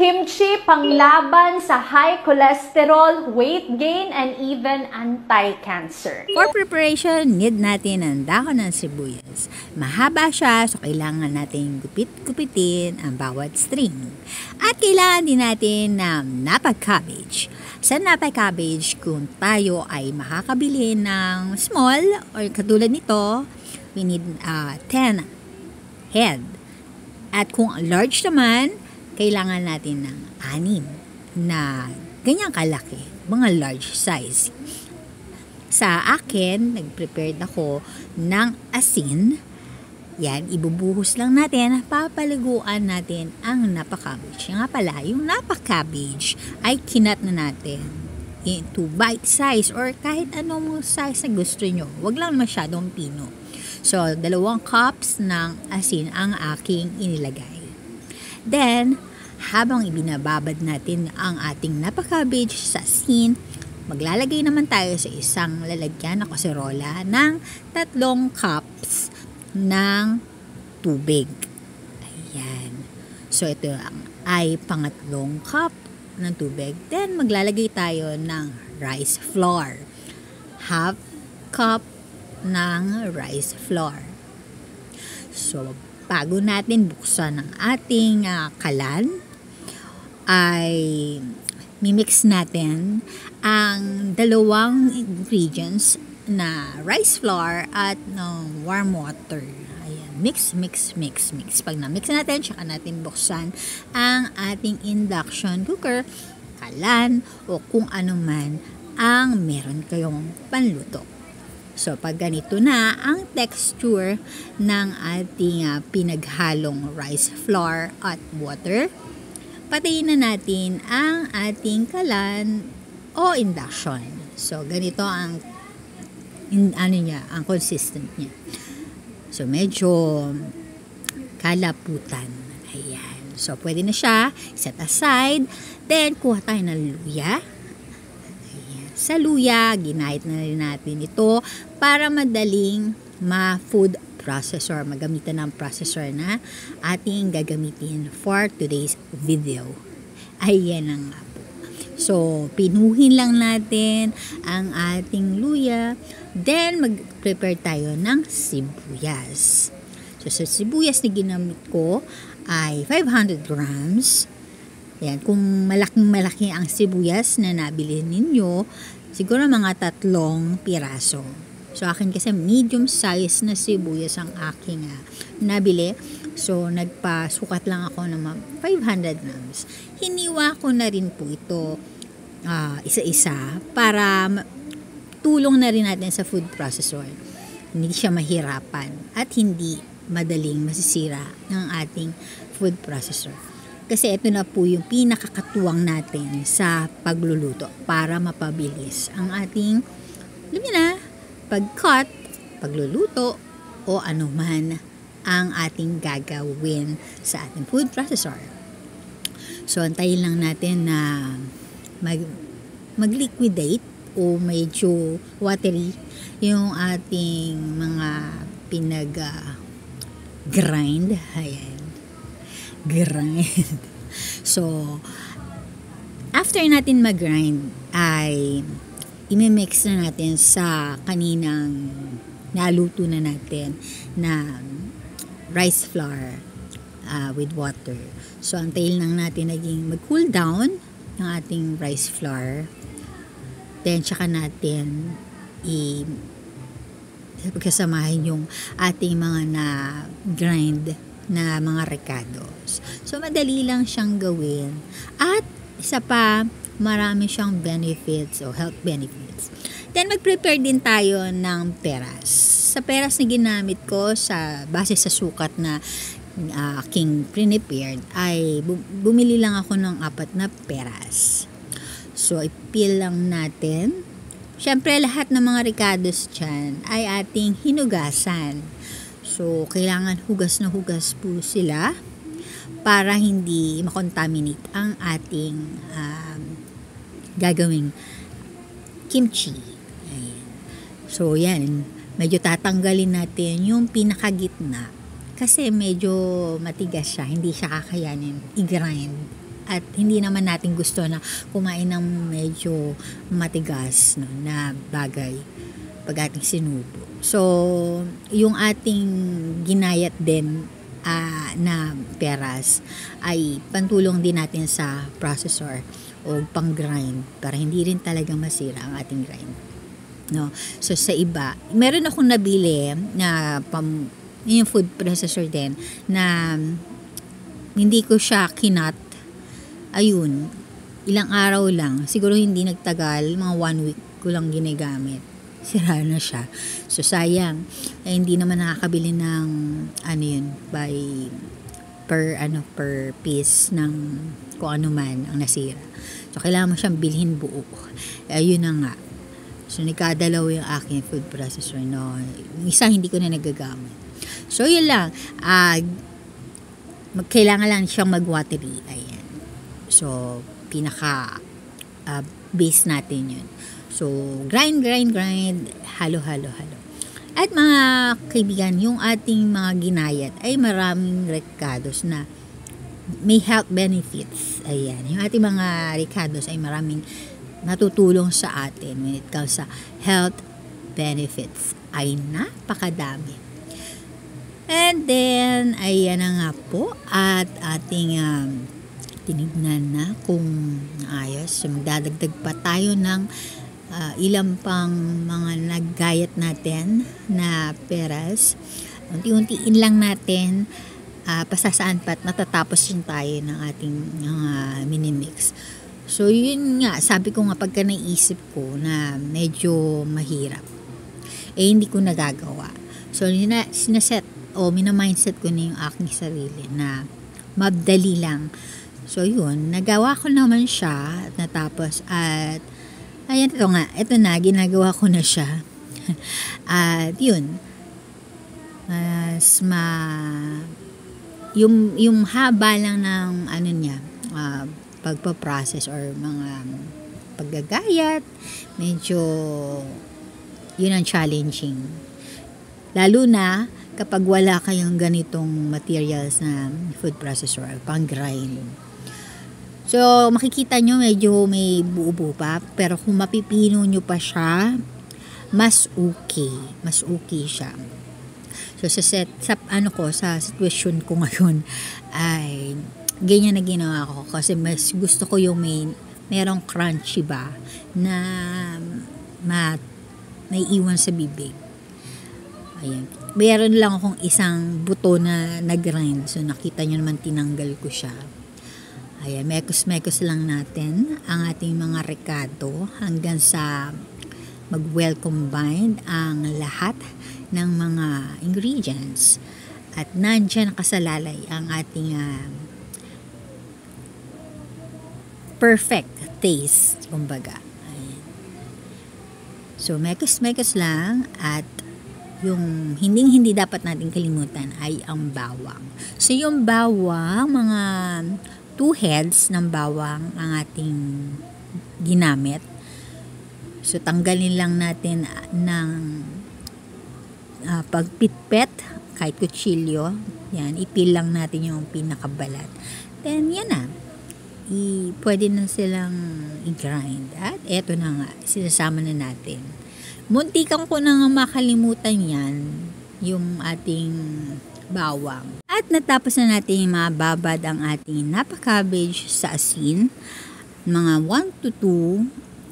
Kimchi panglaban sa high cholesterol, weight gain, and even anti-cancer. For preparation, need natin ang dahon ng sibuyas. Mahaba siya, so kailangan natin gupit-gupitin ang bawat string. At kailangan din natin ng napa cabbage. Sa napa cabbage, kung tayo ay makakabili ng small or katulad nito, we need 10 head. At kung large naman, kailangan natin ng 6 na ganyang kalaki, mga large size. Sa akin, nag-prepared ako ng asin. Yan, ibubuhos lang natin, papaliguan natin ang napa cabbage. Nga pala, yung napa cabbage ay kinat na natin into bite size or kahit anong size na gusto nyo. Huwag lang masyadong pino. So, 2 cups ng asin ang aking inilagay. Then, habang ibinababad natin ang ating napa cabbage sa asin, maglalagay naman tayo sa isang lalagyan na kaserola ng 3 cups ng tubig. Ayan. So, ito ay pangatlong cup ng tubig. Then, maglalagay tayo ng rice flour. Half cup ng rice flour. So, bago natin buksan ang ating kalan, ay mimix natin ang 2 ingredients na rice flour at ng warm water. Ayan, mix. Pag na-mix natin, saka natin buksan ang ating induction cooker, kalan, o kung ano man ang meron kayong panluto. So, pag ganito na ang texture ng ating pinaghalong rice flour at water, patayin na natin ang ating kalan o induction. So, ganito ang ang consistent niya. So, medyo kalaputan. Ayan. So, pwede na siya set aside. Then, kuha tayo ng luya. Ayan. Sa luya, ginahit na rin natin ito para madaling ma-food processor, magamitan ng processor na ating gagamitin for today's video. Ayan ang nga po. So, pinuhin lang natin ang ating luya. Then, mag-prepare tayo ng sibuyas. So, sa sibuyas na ginamit ko ay 500 grams. Ayan, kung malaking-malaki ang sibuyas na nabili ninyo, siguro mga 3 piraso. So, akin kasi medium size na sibuyas ang aking nabili. So, nagpasukat lang ako ng 500 grams. Hiniwa ko na rin po ito isa-isa para tulong na rin natin sa food processor. Hindi siya mahirapan at hindi madaling masisira ng ating food processor. Kasi ito na po yung pinakakatuwang natin sa pagluluto para mapabilis ang ating, alam niyo na, pag-cut, pagluluto, o anuman ang ating gagawin sa ating food processor. So, antayin lang natin na mag-liquidate o medyo watery yung ating mga pinag-grind. Ayan. Grind. So, after natin mag-grind, ay imimix na natin sa kaninang naluto na natin na rice flour with water. So, antayin lang natin naging mag-cool down ng ating rice flour. Then, tsaka natin pagkasamahin yung ating mga na-grind na mga recados. So, madali lang siyang gawin. At, isa pa, marami siyang benefits o health benefits. Then, mag-prepare din tayo ng peras. Sa peras na ginamit ko base sa sukat na aking prepared, ay bumili lang ako ng 4 na peras. So, ipil lang natin. Siyempre, lahat ng mga ricados dyan ay ating hinugasan. So, kailangan hugas na hugas po sila para hindi makontaminate ang ating gagawing kimchi. Ayan. So, yan. Medyo tatanggalin natin yung pinakagitna kasi medyo matigas siya. Hindi siya kakayanin i-grind at hindi naman natin gusto na kumain ng medyo matigas, no, na bagay pag ating sinubo. So, yung ating ginayat din na peras ay pantulong din natin sa processor o pang-grind para hindi rin talaga masira ang ating grind. No? So, sa iba, meron akong nabili na yung food processor din na hindi ko siya kinat. Ayun, ilang araw lang. Siguro hindi nagtagal, mga 1 week ko lang ginagamit. Sira na siya. So, sayang. Hindi naman nakakabili ng per piece ng kung ano man ang nasira. So, kailangan mo siyang bilhin buo. Ayun na nga. So, nagkadalaw yung aking food processor. No? Isa, hindi ko na nagagamit. So, yun lang. Kailangan lang siyang mag-watery. Ayan. So, base natin yun. So, grind. Halo. At mga kaibigan, yung ating mga ginayat ay maraming ricados na may health benefits. Ayan. Yung ating mga ricados ay maraming natutulong sa atin when it comes sa health benefits. Ay napakadami. And then, ayan na nga po. At ating tinignan na kung ayos. So, magdadagdag pa tayo ng ilang pang mga naggayat natin na peras. Unti-untiin lang natin pasasaan pa at natatapos din tayo ng ating mini-mix. So, yun nga. Sabi ko nga pagka naisip ko na medyo mahirap, hindi ko nagagawa. So, sinaset o minamindset ko na yung aking sarili na madali lang. So, yun. Nagawa ko naman siya at natapos at ayan, ito na, ginagawa ko na siya. At yun, yung haba lang ng pagpaprocess or mga paggagayat, medyo yun ang challenging. Lalo na kapag wala kayong ganitong materials na food processor, pang-grind. So, makikita nyo medyo may buo-buo pa. Pero kung mapipino nyo pa siya, mas okay. Mas okay siya. So, sa sitwasyon ko ngayon, ay ganyan na ginawa ko. Kasi mas gusto ko yung merong crunchy ba na naiiwan sa bibig. Ayan. Meron lang akong isang buto na nag-grind. So, nakita nyo naman tinanggal ko siya. Ayan, mekos lang natin ang ating mga ricado hanggang sa mag-well combined ang lahat ng mga ingredients. At nandyan nakasalalay ang ating perfect taste, kumbaga. Ayan. So, mekos lang at yung hindi dapat natin kalimutan ay ang bawang. So, yung bawang, mga 2 heads ng bawang ang ating ginamit. So, tanggalin lang natin ng pagpitpet, kahit kutsilyo. Yan, ipil lang natin yung pinakabalat. Then, yan na. Pwede na silang i-grind. At eto na nga, sinasama na natin. Muntikan ko na nga makalimutan yan, yung ating bawang. At natapos na natin mababad ang ating napa cabbage sa asin. Mga 1 to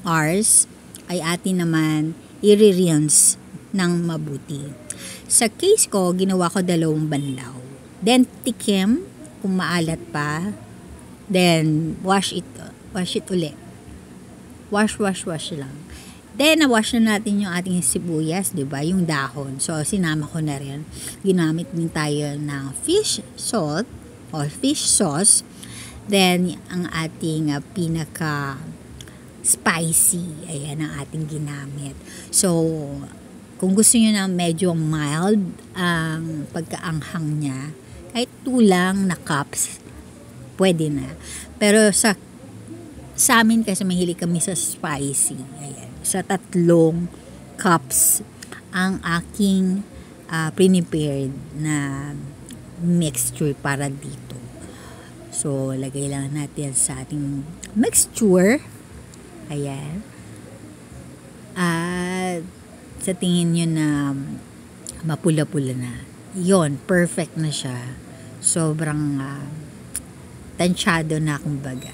2 hours ay atin naman i-rinse ng mabuti. Sa case ko, ginawa ko 2 banlaw. Then tikim kung maalat pa. Then wash it ulit. Wash lang. Then, na-wash na natin yung ating sibuyas, di ba? Yung dahon. So, sinama ko na rin. Ginamit din tayo ng fish salt or fish sauce. Then, ang ating pinaka-spicy, ayan ang ating ginamit. So, kung gusto nyo na medyo mild ang pagkaanghang niya, kahit 2 lang na cups, pwede na. Pero sa amin, kasi mahilig kami sa spicy, ayan. Sa 3 cups ang aking prepared na mixture para dito. So, lagay lang natin sa ating mixture. Ayan. At sa tingin nyo na mapula-pula na, yon, perfect na siya. Sobrang tansyado na, kumbaga.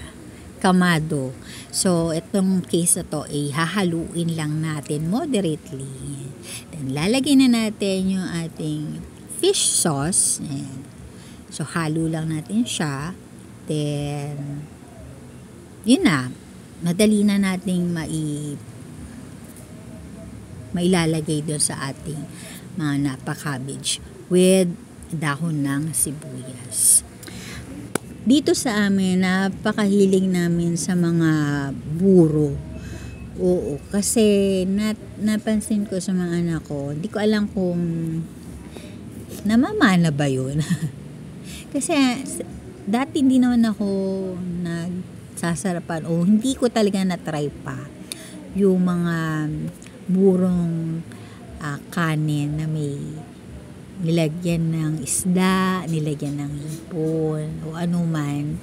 Kamado. So, itong case na to ay hahaluin lang natin moderately. Then, lalagay na natin yung ating fish sauce. Ayan. So, halo lang natin siya. Then, yun na. Madali na nating mailalagay doon sa ating mga napa-cabbage with dahon ng sibuyas. Dito sa amin, napakahilig namin sa mga buro. Oo, kasi napansin ko sa mga anak ko, hindi ko alam kung namamana ba yun. Kasi dati hindi naman ako nagsasarapan o hindi ko talaga na-try pa yung mga burong kanin na may nilagyan ng isda, nilagyan ng hipon, o ano man.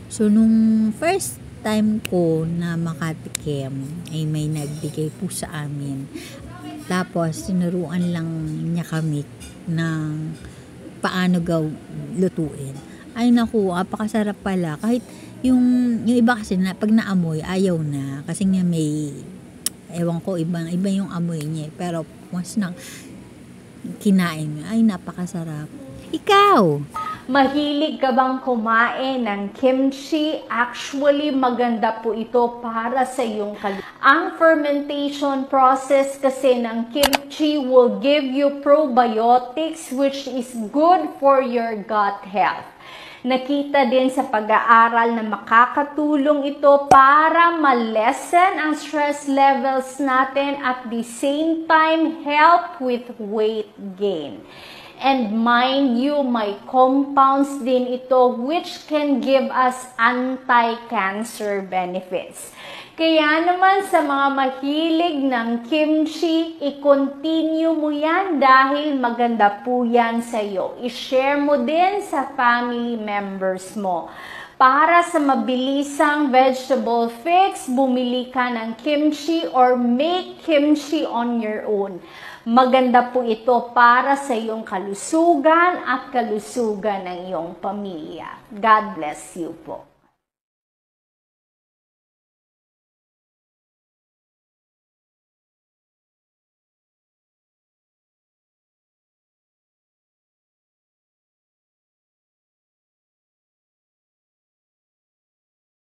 So, nung first time ko na makatikim, ay may nagbigay po sa amin. Tapos, sinuruan lang niya kami ng paano lutuin. Ay naku, apakasarap pala. Kahit yung iba kasi na, pag naamoy, ayaw na. Kasi nga may, ewan ko, iba yung amoy niya. Pero, once na kinain, ay napakasarap. Ikaw? Mahilig ka bang kumain ng kimchi? Actually, maganda po ito para sa iyong Ang fermentation process kasi ng kimchi will give you probiotics which is good for your gut health. Nakita din sa pag-aaral na makakatulong ito para ma-lessen ang stress levels natin at the same time help with weight gain. And mind you, may compounds din ito which can give us anti-cancer benefits. Kaya naman sa mga mahilig ng kimchi, i-continue mo yan dahil maganda po yan sa iyo. I-share mo din sa family members mo. Para sa mabilisang vegetable fix, bumili ka ng kimchi or make kimchi on your own. Maganda po ito para sa iyong kalusugan at kalusugan ng iyong pamilya. God bless you po.